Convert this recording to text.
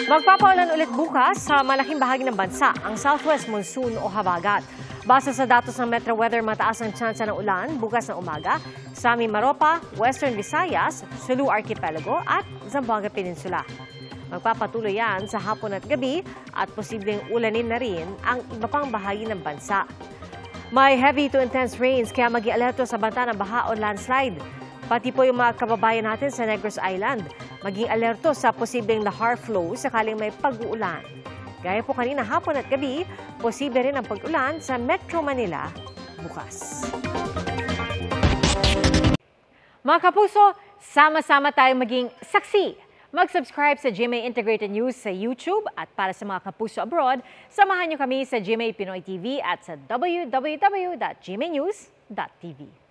Magpapaulan ulit bukas sa malaking bahagi ng bansa ang southwest monsoon o habagat. Base sa datos ng Metro Weather, mataas ang tsansa ng ulan bukas ng umaga sa Mimaropa, Western Visayas, Sulu Archipelago at Zamboanga Peninsula. Magpapatuloy yan sa hapon at gabi at posibleng ulanin na rin ang iba pang bahagi ng bansa. May heavy to intense rains kaya mag-i-alerto sa banta ng baha o landslide. Pati po yung mga kababayan natin sa Negros Island, maging alerto sa posibleng lahar flow sakaling may pag-uulan. Gaya po kanina hapon at gabi, posible rin ang pag-ulan sa Metro Manila bukas. Mga kapuso, sama-sama tayong maging saksi. Mag-subscribe sa GMA Integrated News sa YouTube at para sa mga kapuso abroad, samahan niyo kami sa GMA Pinoy TV at sa www.gmanews.tv.